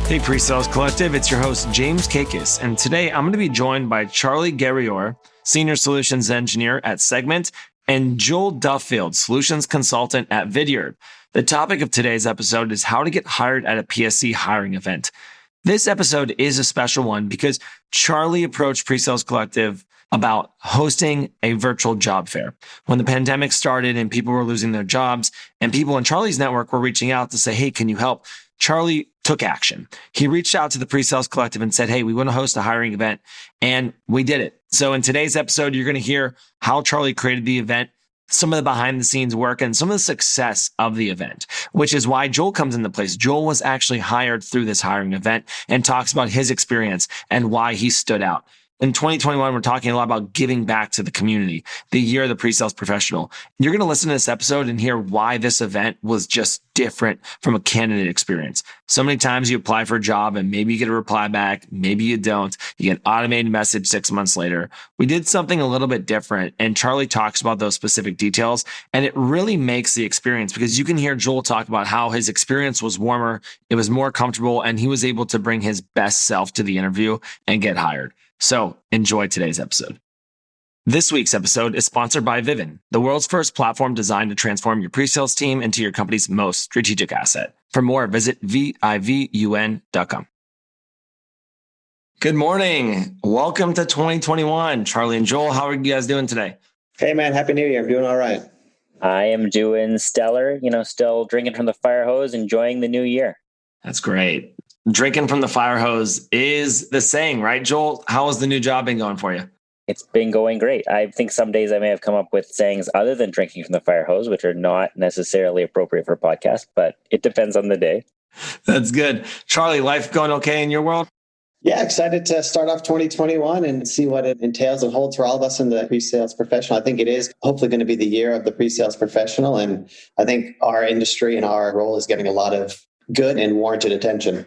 Hey, PreSales Collective, it's your host, James Kaikis, and today I'm going to be joined by Charlie Gerrior, Senior Solutions Engineer at Segment, and Joel Duffield, Solutions Consultant at Vidyard. The topic of today's episode is how to get hired at a PSC hiring event. This episode is a special one because Charlie approached PreSales Collective about hosting a virtual job fair. When the pandemic started and people were losing their jobs and people in Charlie's network were reaching out to say, hey, can you help? Charlie took action. He reached out to the PreSales Collective and said, hey, we want to host a hiring event. And we did it. So in today's episode, you're going to hear how Charlie created the event, some of the behind the scenes work, and some of the success of the event, which is why Joel comes into place. Joel was actually hired through this hiring event and talks about his experience and why he stood out. In 2021, we're talking a lot about giving back to the community, the year of the pre-sales professional. You're going to listen to this episode and hear why this event was just different from a candidate experience. So many times you apply for a job and maybe you get a reply back, maybe you don't. You get an automated message 6 months later. We did something a little bit different, and Charlie talks about those specific details, and it really makes the experience because you can hear Joel talk about how his experience was warmer, it was more comfortable, and he was able to bring his best self to the interview and get hired. So enjoy today's episode. This week's episode is sponsored by Vivint, the world's first platform designed to transform your pre-sales team into your company's most strategic asset. For more, visit vivun.com. Good morning. Welcome to 2021. Charlie and Joel, how are you guys doing today? Hey, man. Happy New Year. I'm doing all right. I am doing stellar, still drinking from the fire hose, enjoying the new year. That's great. Drinking from the fire hose is the saying, right, Joel? How has the new job been going for you? It's been going great. I think some days I may have come up with sayings other than drinking from the fire hose, which are not necessarily appropriate for a podcast, but it depends on the day. That's good. Charlie, life going okay in your world? Yeah, excited to start off 2021 and see what it entails and holds for all of us in the pre-sales professional. I think it is hopefully going to be the year of the pre-sales professional. And I think our industry and our role is getting a lot of good and warranted attention.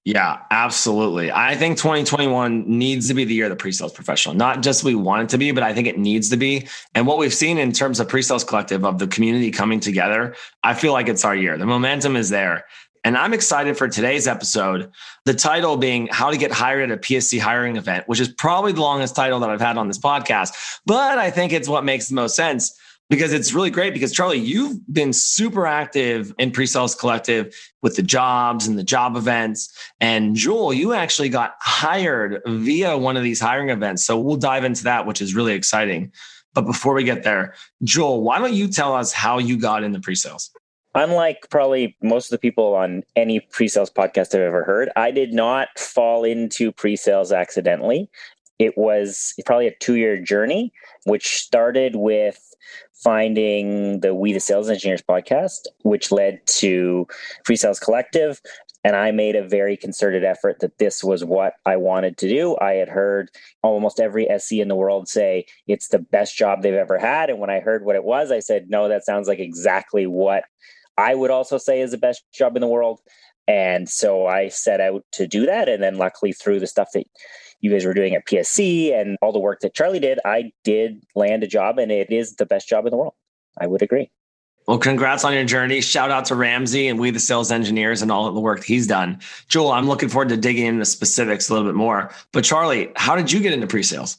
Yeah, absolutely. I think 2021 needs to be the year of the pre-sales professional. Not just we want it to be, but I think it needs to be. And what we've seen in terms of PreSales Collective, of the community coming together, I feel like it's our year. The momentum is there. And I'm excited for today's episode, the title being How to Get Hired at a PSC Hiring Event, which is probably the longest title that I've had on this podcast. But I think it's what makes the most sense, because it's really great because, Charlie, you've been super active in PreSales Collective with the jobs and the job events. And Joel, you actually got hired via one of these hiring events. So we'll dive into that, which is really exciting. But before we get there, Joel, why don't you tell us how you got into PreSales? Unlike probably most of the people on any pre-sales podcast I've ever heard, I did not fall into pre-sales accidentally. It was probably a 2-year journey, which started with finding the We the Sales Engineers podcast, which led to PreSales Collective. And I made a very concerted effort that this was what I wanted to do. I had heard almost every SC in the world say it's the best job they've ever had. And when I heard what it was, I said, no, that sounds like exactly what I would also say is the best job in the world. And so I set out to do that. And then luckily through the stuff that you guys were doing at PSC and all the work that Charlie did, I did land a job, and it is the best job in the world. I would agree. Well, congrats on your journey. Shout out to Ramsey and We the Sales Engineers and all of the work he's done. Joel, I'm looking forward to digging into specifics a little bit more. But Charlie, how did you get into pre-sales?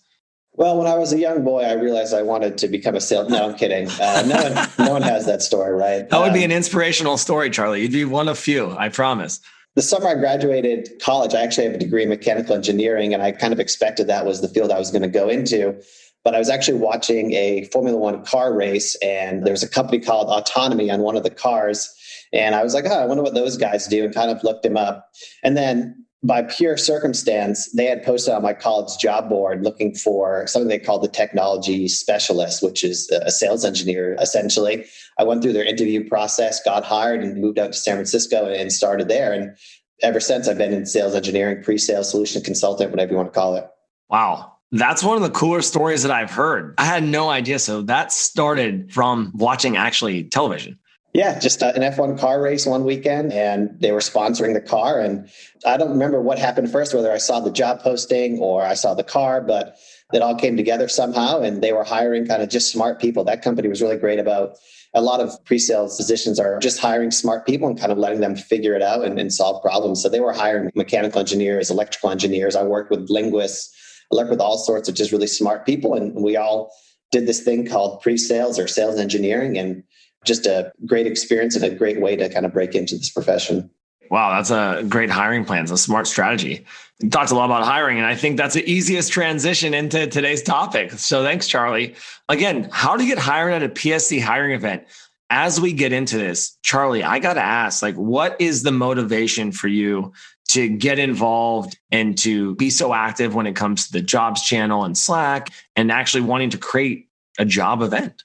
Well, when I was a young boy, I realized I wanted to become a sales. No, I'm kidding. No one has that story, right? That would be an inspirational story, Charlie. You'd be one of few, I promise. The summer I graduated college, I actually have a degree in mechanical engineering, and I kind of expected that was the field I was going to go into. But I was actually watching a Formula One car race, and there was a company called Autonomy on one of the cars. And I was like, I wonder what those guys do, and kind of looked them up. And then by pure circumstance, they had posted on my college job board looking for something they called the technology specialist, which is a sales engineer, essentially. I went through their interview process, got hired, and moved out to San Francisco and started there. And ever since, I've been in sales engineering, pre-sales solution consultant, whatever you want to call it. Wow. That's one of the cooler stories that I've heard. I had no idea. So that started from watching actually television. Yeah, just an F1 car race one weekend, and they were sponsoring the car. And I don't remember what happened first, whether I saw the job posting or I saw the car, but It all came together somehow, and they were hiring kind of just smart people. That company was really great about a lot of pre-sales positions are just hiring smart people and kind of letting them figure it out and solve problems. So they were hiring mechanical engineers, electrical engineers. I worked with linguists. I worked with all sorts of just really smart people. And we all did this thing called pre-sales or sales engineering, and just a great experience and a great way to kind of break into this profession. Wow, that's a great hiring plan. It's a smart strategy. You talked a lot about hiring, and I think that's the easiest transition into today's topic. So thanks, Charlie. Again, how to get hired at a PSC hiring event. As we get into this, Charlie, I got to ask, what is the motivation for you to get involved and to be so active when it comes to the jobs channel and Slack and actually wanting to create a job event?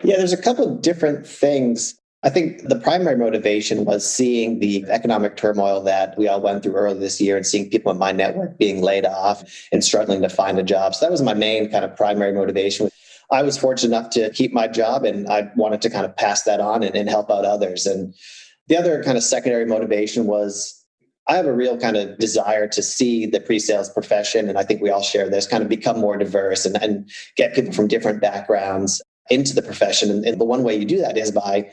Yeah, there's a couple of different things. I think the primary motivation was seeing the economic turmoil that we all went through earlier this year and seeing people in my network being laid off and struggling to find a job. So that was my main kind of primary motivation. I was fortunate enough to keep my job, and I wanted to kind of pass that on and help out others. And the other kind of secondary motivation was I have a real kind of desire to see the pre-sales profession, and I think we all share this, kind of become more diverse and get people from different backgrounds into the profession. And the one way you do that is by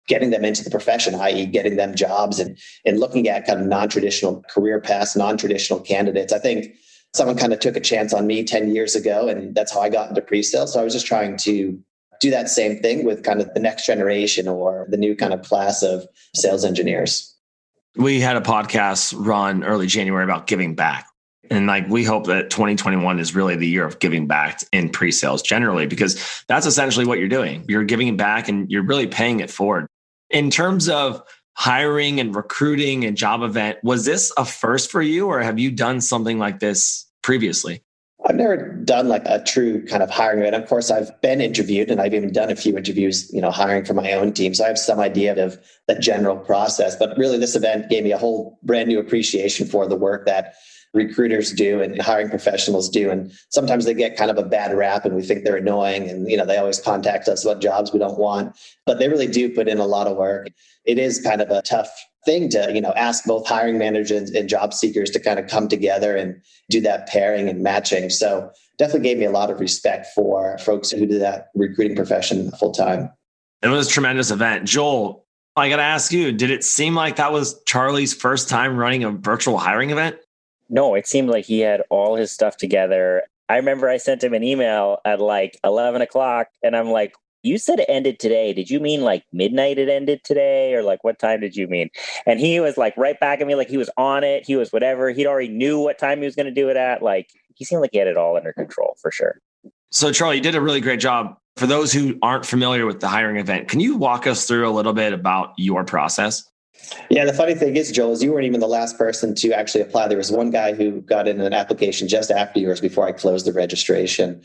getting them into the profession, i.e. getting them jobs and looking at kind of non-traditional career paths, non-traditional candidates. I think someone kind of took a chance on me 10 years ago, and that's how I got into pre-sales. So I was just trying to do that same thing with kind of the next generation or the new kind of class of sales engineers. We had a podcast run early January about giving back. And we hope that 2021 is really the year of giving back in pre-sales generally, because that's essentially what you're doing. You're giving back and you're really paying it forward. In terms of hiring and recruiting and job event, was this a first for you, or have you done something like this previously? I've never done a true kind of hiring event. Of course, I've been interviewed, and I've even done a few interviews, hiring for my own team. So I have some idea of the general process. But really, this event gave me a whole brand new appreciation for the work that recruiters do and hiring professionals do. And sometimes they get kind of a bad rap and we think they're annoying, and they always contact us about jobs we don't want, but they really do put in a lot of work. It is kind of a tough thing to ask both hiring managers and job seekers to kind of come together and do that pairing and matching. So definitely gave me a lot of respect for folks who do that recruiting profession full time. It was a tremendous event. Joel, I got to ask you, did it seem like that was Charlie's first time running a virtual hiring event? No, it seemed like he had all his stuff together. I remember I sent him an email at 11 o'clock, and I'm like, you said it ended today. Did you mean midnight it ended today? Or what time did you mean? And he was right back at me, he was on it. He was whatever. He'd already knew what time he was going to do it at. He seemed like he had it all under control for sure. So Charlie, you did a really great job. For those who aren't familiar with the hiring event, can you walk us through a little bit about your process? Yeah, the funny thing is, Joel, is you weren't even the last person to actually apply. There was one guy who got in an application just after yours before I closed the registration.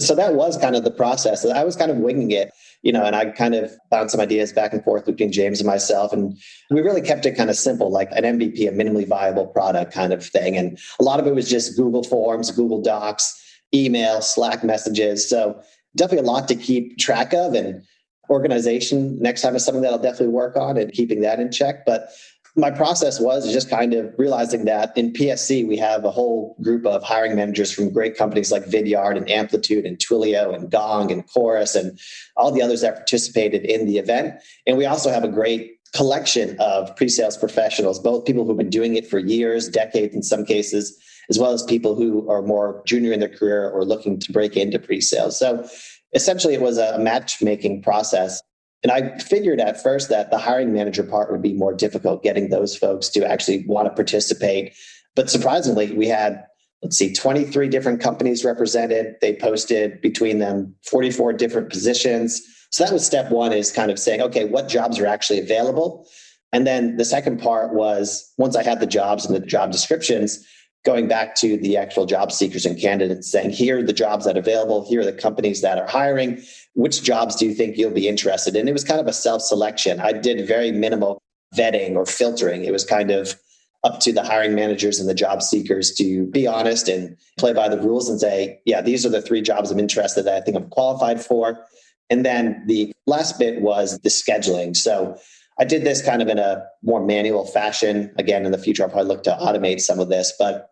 So that was kind of the process. I was kind of winging it, and I kind of bounced some ideas back and forth between James and myself. And we really kept it kind of simple, like an MVP, a minimally viable product kind of thing. And a lot of it was just Google Forms, Google Docs, email, Slack messages. So definitely a lot to keep track of, and organization next time is something that I'll definitely work on and keeping that in check. But my process was just kind of realizing that in PSC, we have a whole group of hiring managers from great companies like Vidyard and Amplitude and Twilio and Gong and Chorus and all the others that participated in the event. And we also have a great collection of pre-sales professionals, both people who've been doing it for years, decades in some cases, as well as people who are more junior in their career or looking to break into pre-sales. So essentially, it was a matchmaking process. And I figured at first that the hiring manager part would be more difficult, getting those folks to actually want to participate. But surprisingly, we had, 23 different companies represented. They posted between them 44 different positions. So that was step one, is kind of saying, okay, what jobs are actually available? And then the second part was, once I had the jobs and the job descriptions, going back to the actual job seekers and candidates saying, here are the jobs that are available. Here are the companies that are hiring. Which jobs do you think you'll be interested in? It was kind of a self-selection. I did very minimal vetting or filtering. It was kind of up to the hiring managers and the job seekers to be honest and play by the rules and say, yeah, these are the 3 jobs I'm interested that I think I'm qualified for. And then the last bit was the scheduling. So I did this kind of in a more manual fashion. Again, in the future, I'll probably look to automate some of this, but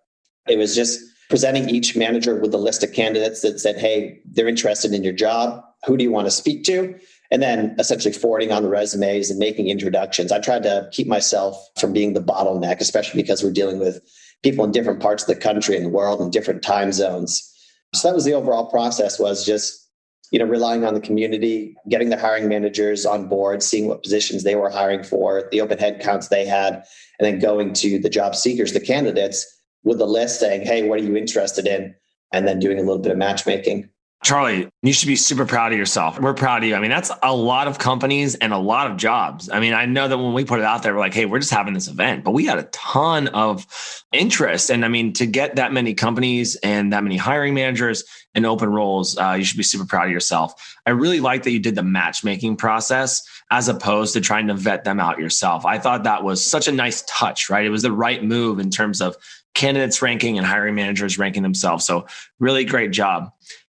it was just presenting each manager with a list of candidates that said, hey, they're interested in your job. Who do you want to speak to? And then essentially forwarding on the resumes and making introductions. I tried to keep myself from being the bottleneck, especially because we're dealing with people in different parts of the country and the world and different time zones. So that was the overall process, was just relying on the community, getting the hiring managers on board, seeing what positions they were hiring for, the open head counts they had, and then going to the job seekers, the candidates, with a list saying, hey, what are you interested in? And then doing a little bit of matchmaking. Charlie, you should be super proud of yourself. We're proud of you. I mean, that's a lot of companies and a lot of jobs. I mean, I know that when we put it out there, we're like, hey, we're just having this event, but we had a ton of interest. And I mean, to get that many companies and that many hiring managers and open roles, you should be super proud of yourself. I really like that you did the matchmaking process as opposed to trying to vet them out yourself. I thought that was such a nice touch, right? It was the right move in terms of candidates ranking and hiring managers ranking themselves. So really great job.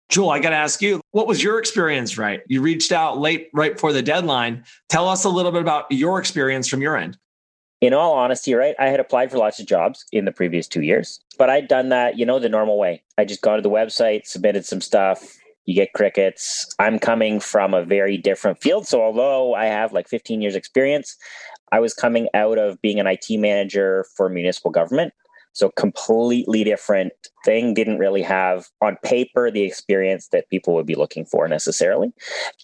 Joel, I got to ask you, what was your experience, right? You reached out late, right before the deadline. Tell us a little bit about your experience from your end. In all honesty, right, I had applied for lots of jobs in the previous 2 years, but I'd done that, the normal way. I just gone to the website, submitted some stuff. You get crickets. I'm coming from a very different field. So although I have like 15 years experience, I was coming out of being an IT manager for municipal government. So completely different thing. Didn't really have on paper the experience that people would be looking for necessarily.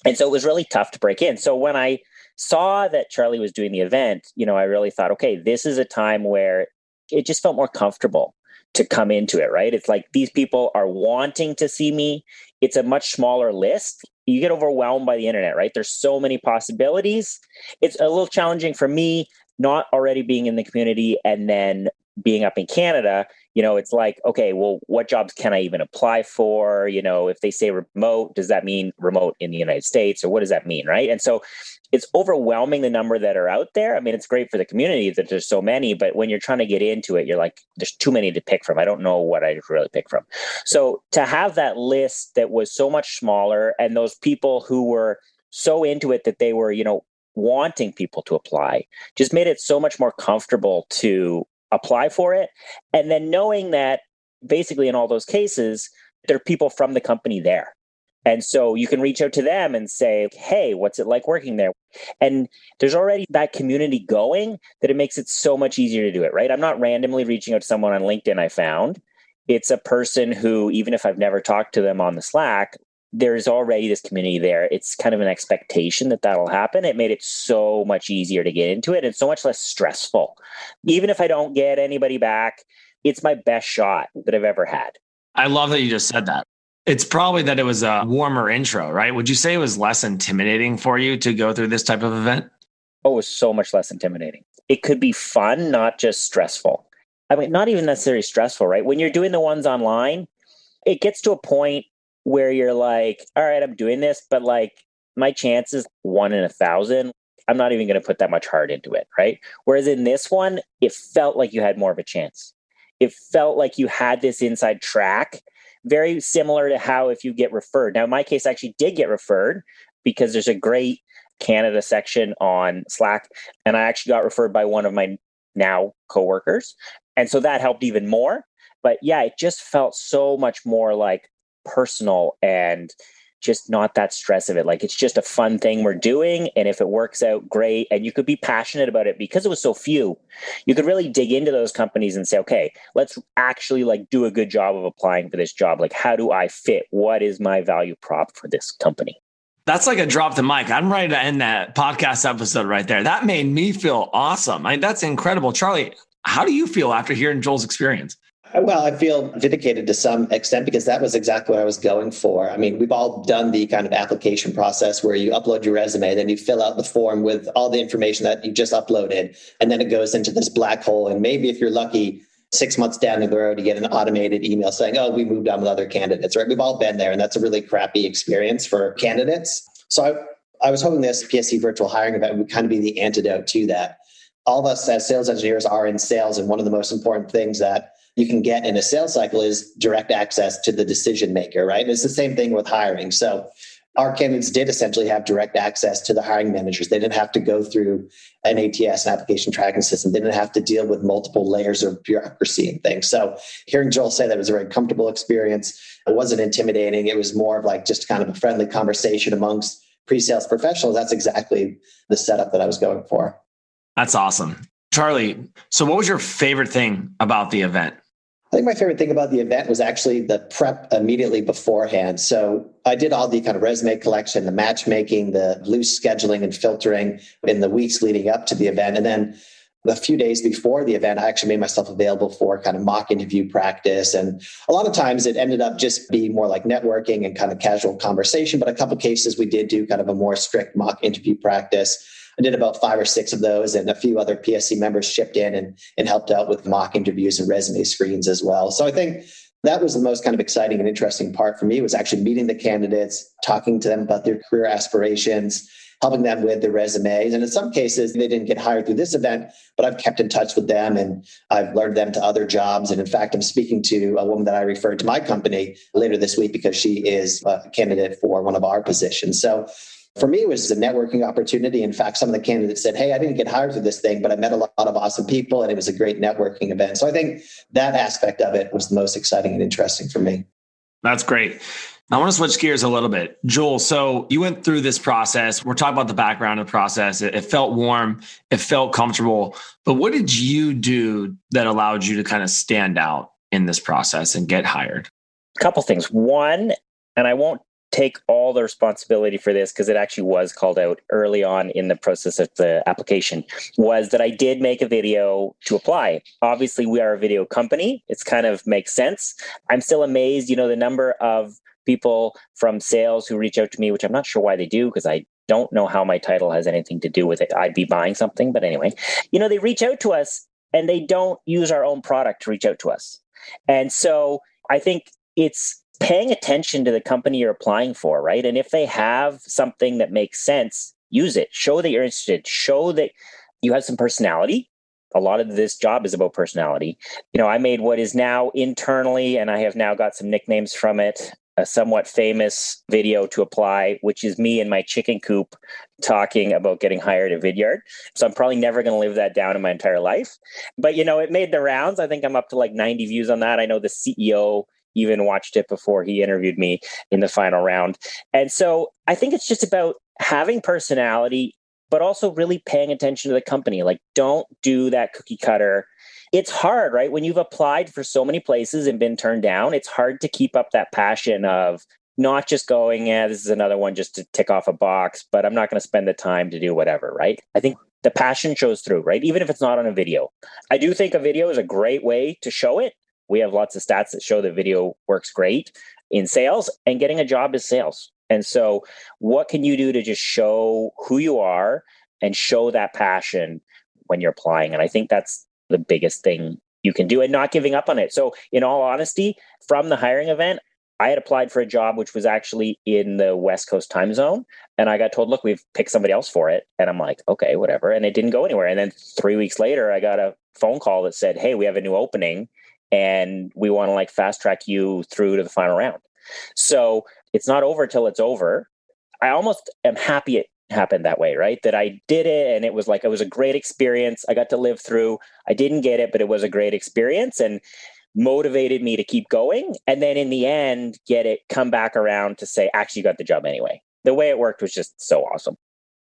And so it was really tough to break in. So when I saw that Charlie was doing the event, I really thought, okay, this is a time where it just felt more comfortable to come into it, right? It's like these people are wanting to see me. It's a much smaller list. You get overwhelmed by the internet, right? There's so many possibilities. It's a little challenging for me, not already being in the community and then being up in Canada. It's like, okay, well, what jobs can I even apply for? If they say remote, does that mean remote in the United States, or what does that mean, right? And so it's overwhelming the number that are out there. I mean, it's great for the community that there's so many, but when you're trying to get into it, you're like, there's too many to pick from. I don't know what I really pick from. So to have that list that was so much smaller and those people who were so into it that they were, wanting people to apply just made it so much more comfortable to apply for it. And then knowing that basically in all those cases, there are people from the company there. And so you can reach out to them and say, hey, what's it like working there? And there's already that community going that it makes it so much easier to do it, right? I'm not randomly reaching out to someone on LinkedIn I found. It's a person who, even if I've never talked to them on the Slack, there's already this community there. It's kind of an expectation that that'll happen. It made it so much easier to get into it and so much less stressful. Even if I don't get anybody back, it's my best shot that I've ever had. I love that you just said that. It's probably that it was a warmer intro, right? Would you say it was less intimidating for you to go through this type of event? Oh, it was so much less intimidating. It could be fun, not just stressful. I mean, not even necessarily stressful, right? When you're doing the ones online, it gets to a point where you're like, all right, I'm doing this, but like my chance is 1 in 1,000. I'm not even going to put that much heart into it, right? Whereas in this one, it felt like you had more of a chance. It felt like you had this inside track, very similar to how if you get referred. Now, in my case, I actually did get referred because there's a great Canada section on Slack, and I actually got referred by one of my now coworkers. And so that helped even more. But yeah, it just felt so much more like personal and just not that stress of it. Like it's just a fun thing we're doing. And if it works out, great. And you could be passionate about it because it was so few. You could really dig into those companies and say, okay, let's actually like do a good job of applying for this job. Like, how do I fit? What is my value prop for this company? That's like a drop the mic. I'm ready to end that podcast episode right there. That made me feel awesome. That's incredible. Charlie, how do you feel after hearing Joel's experience? Well, I feel vindicated to some extent because that was exactly what I was going for. I mean, we've all done the kind of application process where you upload your resume, then you fill out the form with all the information that you just uploaded, and then it goes into this black hole. And maybe if you're lucky, 6 months down the road, you get an automated email saying, oh, we moved on with other candidates, right? We've all been there, and that's a really crappy experience for candidates. So I was hoping this PSC virtual hiring event would kind of be the antidote to that. All of us as sales engineers are in sales, and one of the most important things that you can get in a sales cycle is direct access to the decision maker, right? And it's the same thing with hiring. So our candidates did essentially have direct access to the hiring managers. They didn't have to go through an ATS, an application tracking system. They didn't have to deal with multiple layers of bureaucracy and things. So hearing Joel say that it was a very comfortable experience. It wasn't intimidating. It was more of like just kind of a friendly conversation amongst pre-sales professionals. That's exactly the setup that I was going for. That's awesome. Charlie, so what was your favorite thing about the event? I think my favorite thing about the event was actually the prep immediately beforehand. So I did all the kind of resume collection, the matchmaking, the loose scheduling and filtering in the weeks leading up to the event. And then a few days before the event, I actually made myself available for kind of mock interview practice. And a lot of times it ended up just being more like networking and kind of casual conversation. But a couple of cases, we did do kind of a more strict mock interview practice. I did about 5 or 6 of those, and a few other PSC members chipped in and helped out with mock interviews and resume screens as well. So I think that was the most kind of exciting and interesting part for me, was actually meeting the candidates, talking to them about their career aspirations, helping them with their resumes. And in some cases, they didn't get hired through this event, but I've kept in touch with them and I've learned them to other jobs. And in fact, I'm speaking to a woman that I referred to my company later this week because she is a candidate for one of our positions. So for me, it was a networking opportunity. In fact, some of the candidates said, hey, I didn't get hired through this thing, but I met a lot of awesome people and it was a great networking event. So I think that aspect of it was the most exciting and interesting for me. That's great. I want to switch gears a little bit. Joel, so you went through this process. We're talking about the background of the process. It felt warm. It felt comfortable. But what did you do that allowed you to kind of stand out in this process and get hired? A couple things. One, and I won't take all the responsibility for this because it actually was called out early on in the process of the application, was that I did make a video to apply. Obviously, we are a video company. It's kind of makes sense. I'm still amazed, the number of people from sales who reach out to me, which I'm not sure why they do, because I don't know how my title has anything to do with it. I'd be buying something, but anyway, they reach out to us and they don't use our own product to reach out to us. And so I think it's paying attention to the company you're applying for, right? And if they have something that makes sense, use it. Show that you're interested. Show that you have some personality. A lot of this job is about personality. I made what is now internally, and I have now got some nicknames from it, a somewhat famous video to apply, which is me in my chicken coop talking about getting hired at Vidyard. So I'm probably never going to live that down in my entire life. But, it made the rounds. I think I'm up to like 90 views on that. I know the CEO even watched it before he interviewed me in the final round. And so I think it's just about having personality, but also really paying attention to the company. Like, don't do that cookie cutter. It's hard, right? When you've applied for so many places and been turned down, it's hard to keep up that passion of not just going, this is another one just to tick off a box, but I'm not going to spend the time to do whatever, right? I think the passion shows through, right? Even if it's not on a video. I do think a video is a great way to show it. We have lots of stats that show that video works great in sales, and getting a job is sales. And so what can you do to just show who you are and show that passion when you're applying? And I think that's the biggest thing you can do, and not giving up on it. So in all honesty, from the hiring event, I had applied for a job which was actually in the West Coast time zone. And I got told, look, we've picked somebody else for it. And I'm like, okay, whatever. And it didn't go anywhere. And then 3 weeks later, I got a phone call that said, hey, we have a new opening and we want to fast track you through to the final round. So it's not over till it's over. I almost am happy it happened that way, right? That I did it and it was a great experience. I got to live through. I didn't get it, but it was a great experience and motivated me to keep going. And then in the end, come back around to say, actually, you got the job anyway. The way it worked was just so awesome.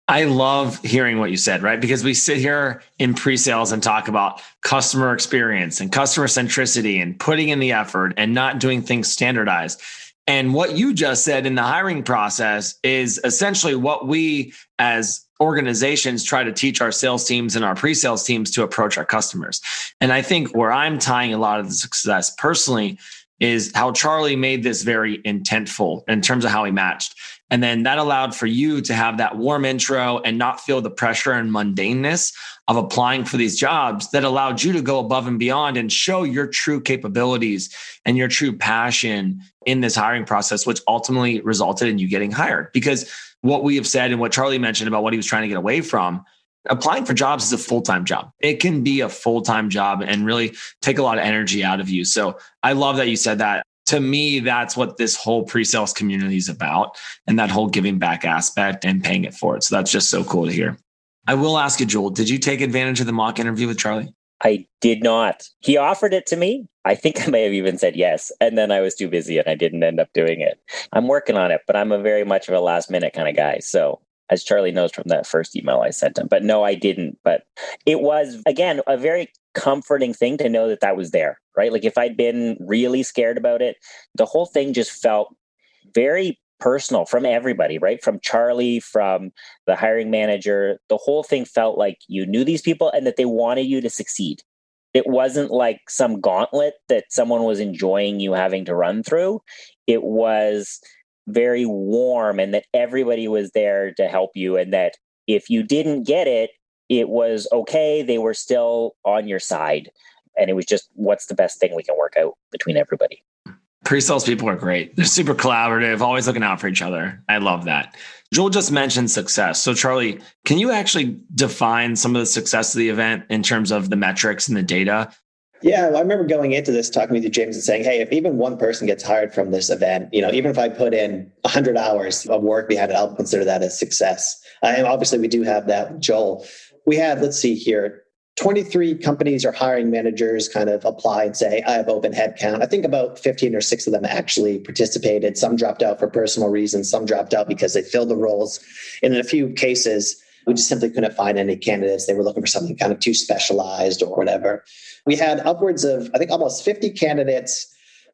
I love hearing what you said, right? Because we sit here in pre-sales and talk about customer experience and customer centricity and putting in the effort and not doing things standardized. And what you just said in the hiring process is essentially what we as organizations try to teach our sales teams and our pre-sales teams to approach our customers. And I think where I'm tying a lot of the success personally is how Charlie made this very intentful in terms of how he matched. And then that allowed for you to have that warm intro and not feel the pressure and mundaneness of applying for these jobs, that allowed you to go above and beyond and show your true capabilities and your true passion in this hiring process, which ultimately resulted in you getting hired. Because what we have said and what Charlie mentioned about what he was trying to get away from, applying for jobs is a full-time job. It can be a full-time job and really take a lot of energy out of you. So I love that you said that. To me, that's what this whole pre-sales community is about, and that whole giving back aspect and paying it forward. So that's just so cool to hear. I will ask you, Joel, did you take advantage of the mock interview with Charlie? I did not. He offered it to me. I think I may have even said yes. And then I was too busy and I didn't end up doing it. I'm working on it, but I'm a very much of a last minute kind of guy. So as Charlie knows from that first email I sent him, but no, I didn't. But it was, again, a very comforting thing to know that that was there, right? Like if I'd been really scared about it, the whole thing just felt very personal from everybody, right? From Charlie, from the hiring manager, the whole thing felt like you knew these people and that they wanted you to succeed. It wasn't like some gauntlet that someone was enjoying you having to run through. It was very warm and that everybody was there to help you, and that if you didn't get it, it was okay. They were still on your side. And it was just, what's the best thing we can work out between everybody? Pre-sales people are great. They're super collaborative, always looking out for each other. I love that. Joel just mentioned success. So Charlie, can you actually define some of the success of the event in terms of the metrics and the data? Yeah, I remember going into this, talking with you, James, and saying, hey, if even one person gets hired from this event, even if I put in 100 hours of work behind it, I'll consider that a success. And obviously we do have that with Joel. We have, let's see here, 23 companies or hiring managers kind of apply and say, I have open headcount. I think about 15 or 6 of them actually participated. Some dropped out for personal reasons. Some dropped out because they filled the roles. And in a few cases, we just simply couldn't find any candidates. They were looking for something kind of too specialized or whatever. We had upwards of, I think, almost 50 candidates.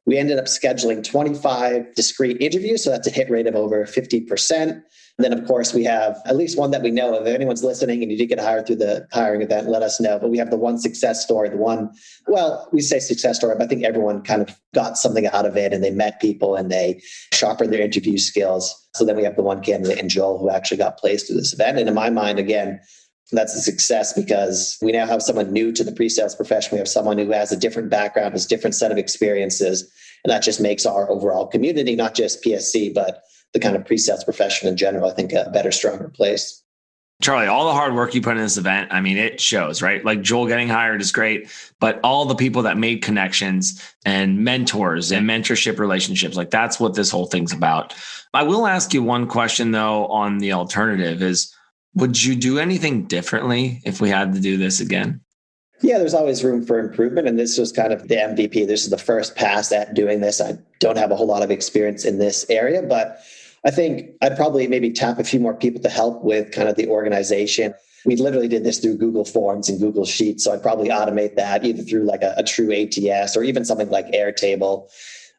We ended up scheduling 25 discrete interviews. So that's a hit rate of over 50%. And then, of course, we have at least one that we know of. If anyone's listening and you did get hired through the hiring event, let us know. But we have the one success story, we say success story, but I think everyone kind of got something out of it and they met people and they sharpened their interview skills. So then we have the one candidate in Joel who actually got placed through this event. And in my mind, again, that's a success because we now have someone new to the pre-sales profession. We have someone who has a different background, has a different set of experiences. And that just makes our overall community, not just PSC, but the kind of pre-sales profession in general, I think a better, stronger place. Charlie, all the hard work you put in this event, I mean, it shows, right? Like Joel getting hired is great, but all the people that made connections and mentors and mentorship relationships, like that's what this whole thing's about. I will ask you one question though, on the alternative is, would you do anything differently if we had to do this again? Yeah, there's always room for improvement. And this was kind of the MVP. This is the first pass at doing this. I don't have a whole lot of experience in this area, but I think I'd probably maybe tap a few more people to help with kind of the organization. We literally did this through Google Forms and Google Sheets. So I'd probably automate that either through like a true ATS or even something like Airtable.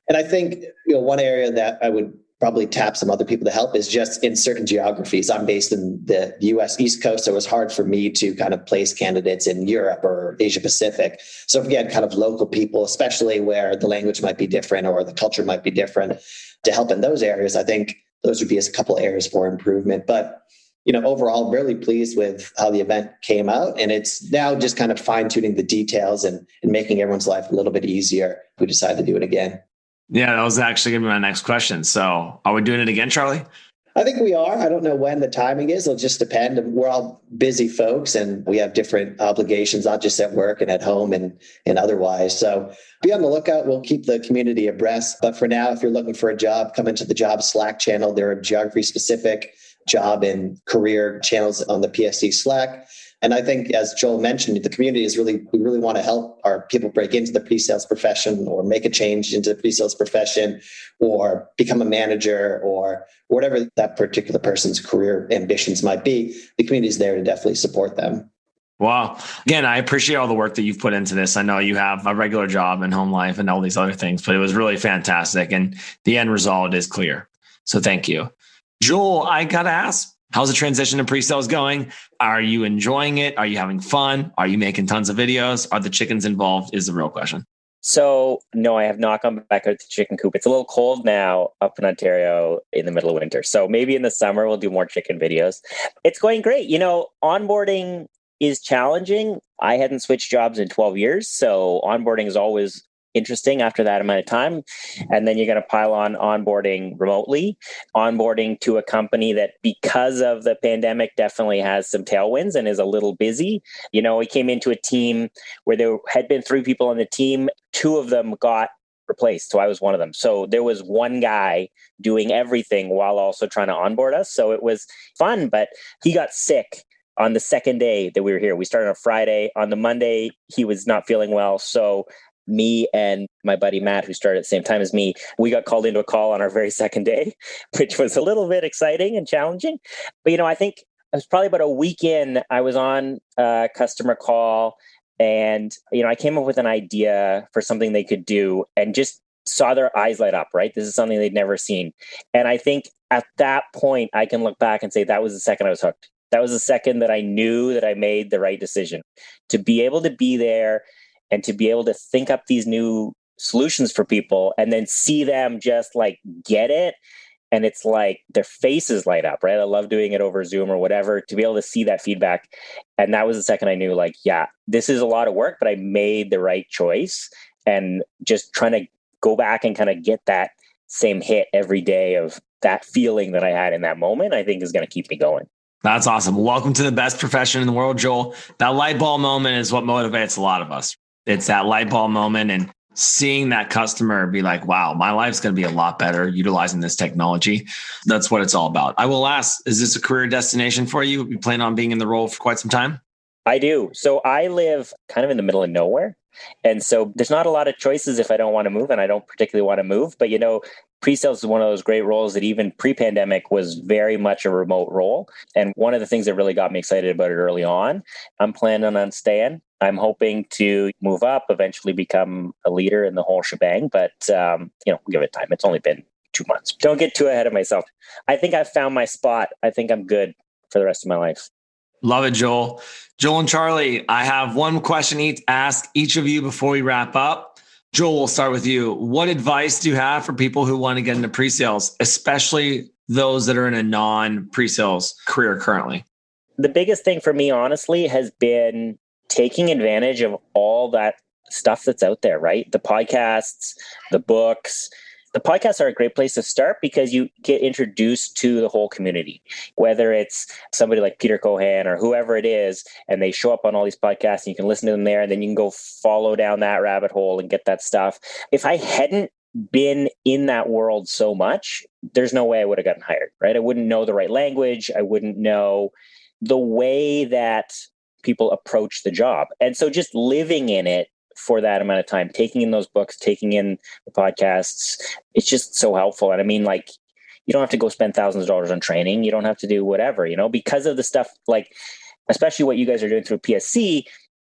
And I think, one area that I would probably tap some other people to help is just in certain geographies. I'm based in the US East Coast, so it was hard for me to kind of place candidates in Europe or Asia Pacific. So if we had kind of local people, especially where the language might be different or the culture might be different, to help in those areas, I think those would be a couple of areas for improvement. But overall, really pleased with how the event came out. And it's now just kind of fine-tuning the details and making everyone's life a little bit easier if we decide to do it again. Yeah, that was actually going to be my next question. So are we doing it again, Charlie? I think we are. I don't know when the timing is. It'll just depend. We're all busy folks and we have different obligations, not just at work and at home and otherwise. So be on the lookout. We'll keep the community abreast. But for now, if you're looking for a job, come into the job Slack channel. There are geography-specific job and career channels on the PSC Slack. And I think, as Joel mentioned, the community we really want to help our people break into the pre-sales profession or make a change into the pre-sales profession or become a manager or whatever that particular person's career ambitions might be. The community is there to definitely support them. Wow. Again, I appreciate all the work that you've put into this. I know you have a regular job and home life and all these other things, but it was really fantastic. And the end result is clear. So thank you. Joel, I got to ask, how's the transition to pre-sales going? Are you enjoying it? Are you having fun? Are you making tons of videos? Are the chickens involved? Is the real question. So no, I have not gone back out to chicken coop. It's a little cold now up in Ontario in the middle of winter. So maybe in the summer we'll do more chicken videos. It's going great. Onboarding is challenging. I hadn't switched jobs in 12 years. So onboarding is always interesting after that amount of time. And then you're going to pile on onboarding remotely, onboarding to a company that because of the pandemic definitely has some tailwinds and is a little busy. We came into a team where there had been 3 people on the team. 2 of them got replaced. So I was one of them. So there was one guy doing everything while also trying to onboard us. So it was fun, but he got sick on the second day that we were here. We started on Friday. On the Monday, he was not feeling well. So me and my buddy Matt, who started at the same time as me, we got called into a call on our very second day, which was a little bit exciting and challenging. But, I think it was probably about a week in, I was on a customer call and, I came up with an idea for something they could do and just saw their eyes light up, right? This is something they'd never seen. And I think at that point, I can look back and say that was the second I was hooked. That was the second that I knew that I made the right decision to be able to be there and to be able to think up these new solutions for people and then see them just like get it. And it's like their faces light up, right? I love doing it over Zoom or whatever, to be able to see that feedback. And that was the second I knew, like, yeah, this is a lot of work, but I made the right choice. And just trying to go back and kind of get that same hit every day of that feeling that I had in that moment, I think is going to keep me going. That's awesome. Welcome to the best profession in the world, Joel. That light bulb moment is what motivates a lot of us. It's that light bulb moment and seeing that customer be like, wow, my life's going to be a lot better utilizing this technology. That's what it's all about. I will ask, is this a career destination for you? You plan on being in the role for quite some time? I do. So I live kind of in the middle of nowhere. And so there's not a lot of choices if I don't want to move, and I don't particularly want to move. But, pre-sales is one of those great roles that even pre-pandemic was very much a remote role. And one of the things that really got me excited about it early on, I'm planning on staying. I'm hoping to move up, eventually become a leader in the whole shebang. But, we'll give it time. It's only been 2 months. Don't get too ahead of myself. I think I've found my spot. I think I'm good for the rest of my life. Love it, Joel. Joel and Charlie, I have one question ask each of you before we wrap up. Joel, we'll start with you. What advice do you have for people who want to get into pre-sales, especially those that are in a non-pre-sales career currently? The biggest thing for me, honestly, has been taking advantage of all that stuff that's out there, right? The podcasts, the books. The podcasts are a great place to start because you get introduced to the whole community, whether it's somebody like Peter Cohan or whoever it is, and they show up on all these podcasts and you can listen to them there, and then you can go follow down that rabbit hole and get that stuff. If I hadn't been in that world so much, there's no way I would have gotten hired, right? I wouldn't know the right language. I wouldn't know the way that people approach the job. And so just living in it for that amount of time, taking in those books, taking in the podcasts, it's just so helpful. And I mean, like, you don't have to go spend thousands of dollars on training. You don't have to do whatever, because of the stuff, like, especially what you guys are doing through PSC,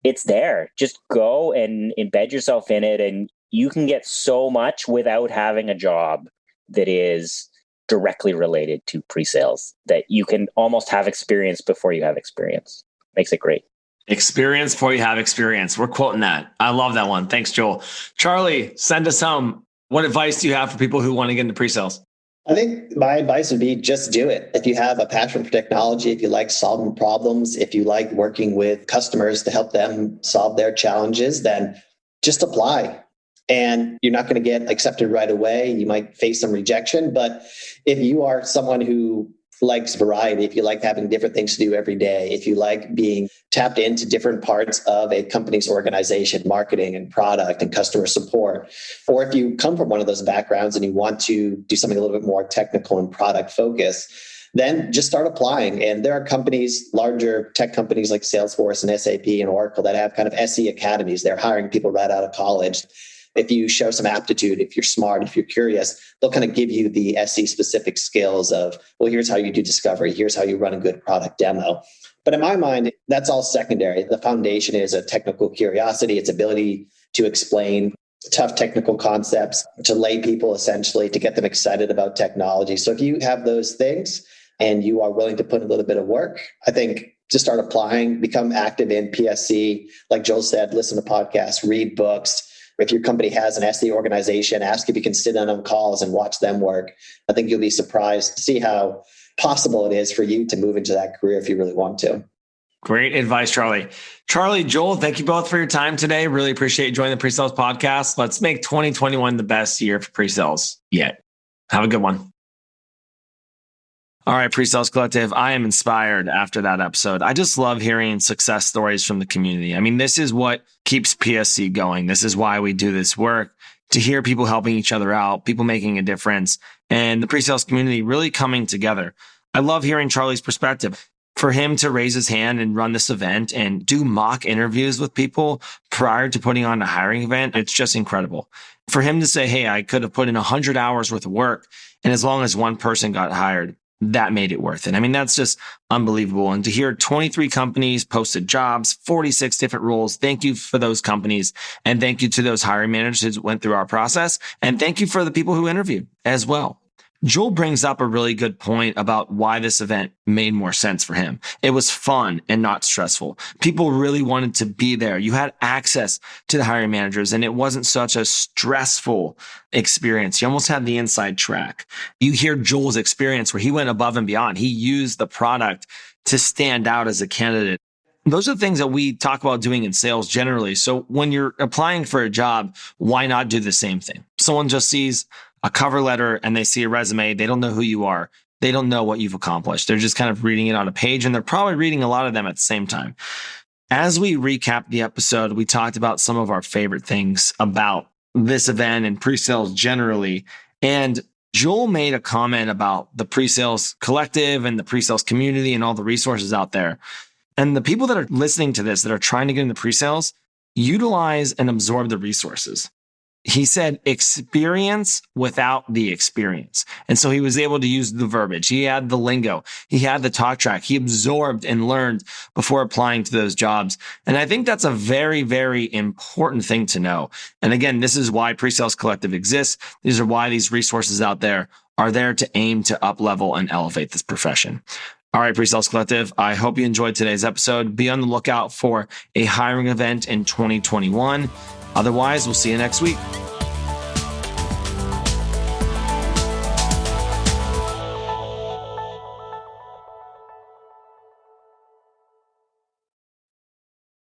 it's there. Just go and embed yourself in it. And you can get so much without having a job that is directly related to pre-sales, that you can almost have experience before you have experience. Makes it great. Experience before you have experience. We're quoting that. I love that one. Thanks, Joel. Charlie, send us home. What advice do you have for people who want to get into pre-sales? I think my advice would be just do it. If you have a passion for technology, if you like solving problems, if you like working with customers to help them solve their challenges, then just apply. And you're not going to get accepted right away. You might face some rejection. But if you are someone who likes variety, if you like having different things to do every day, if you like being tapped into different parts of a company's organization, marketing and product and customer support, or if you come from one of those backgrounds and you want to do something a little bit more technical and product focused, then just start applying. And there are companies, larger tech companies like Salesforce and SAP and Oracle, that have kind of SE academies. They're hiring people right out of college. If you show some aptitude, if you're smart, if you're curious, they'll kind of give you the SE specific skills of, well, here's how you do discovery. Here's how you run a good product demo. But in my mind, that's all secondary. The foundation is a technical curiosity, its ability to explain tough technical concepts to lay people, essentially, to get them excited about technology. So if you have those things and you are willing to put a little bit of work, I think just start applying, become active in PSC. Like Joel said, listen to podcasts, read books. If your company has an SE organization, ask if you can sit in on calls and watch them work. I think you'll be surprised to see how possible it is for you to move into that career if you really want to. Great advice, Charlie. Charlie, Joel, thank you both for your time today. Really appreciate you joining the PreSales Podcast. Let's make 2021 the best year for pre-sales yet. Have a good one. All right, PreSales Collective, I am inspired after that episode. I just love hearing success stories from the community. I mean, this is what keeps PSC going. This is why we do this work. to hear people helping each other out, people making a difference, and the pre-sales community really coming together. I love hearing Charlie's perspective. For him to raise his hand and run this event and do mock interviews with people prior to putting on a hiring event, it's just incredible. For him to say, hey, I could have put in 100 hours worth of work, and as long as one person got hired, that made it worth it. I mean, that's just unbelievable. And to hear 23 companies posted jobs, 46 different roles. Thank you for those companies. And thank you to those hiring managers who went through our process. And thank you for the people who interviewed as well. Joel brings up a really good point about why this event made more sense for him. It was fun and not stressful. People really wanted to be there. You had access to the hiring managers, and it wasn't such a stressful experience. You almost had the inside track. You hear Joel's experience where he went above and beyond. He used the product to stand out as a candidate. Those are things that we talk about doing in sales generally. So when you're applying for a job, why not do the same thing? Someone just sees a cover letter and they see a resume. They don't know who you are. They don't know what you've accomplished. They're just kind of reading it on a page, and they're probably reading a lot of them at the same time. As we recap the episode, we talked about some of our favorite things about this event and pre-sales generally. And Joel made a comment about the pre-sales collective and the pre-sales community and all the resources out there. And the people that are listening to this, that are trying to get into pre-sales, utilize and absorb the resources. He said experience without the experience. And so he was able to use the verbiage. He had the lingo. He had the talk track. He absorbed and learned before applying to those jobs. And I think that's a very, very important thing to know. And again, this is why Pre-Sales Collective exists. These are why these resources out there are there to aim to up-level and elevate this profession. All right, Pre-Sales Collective, I hope you enjoyed today's episode. Be on the lookout for a hiring event in 2021. Otherwise, we'll see you next week.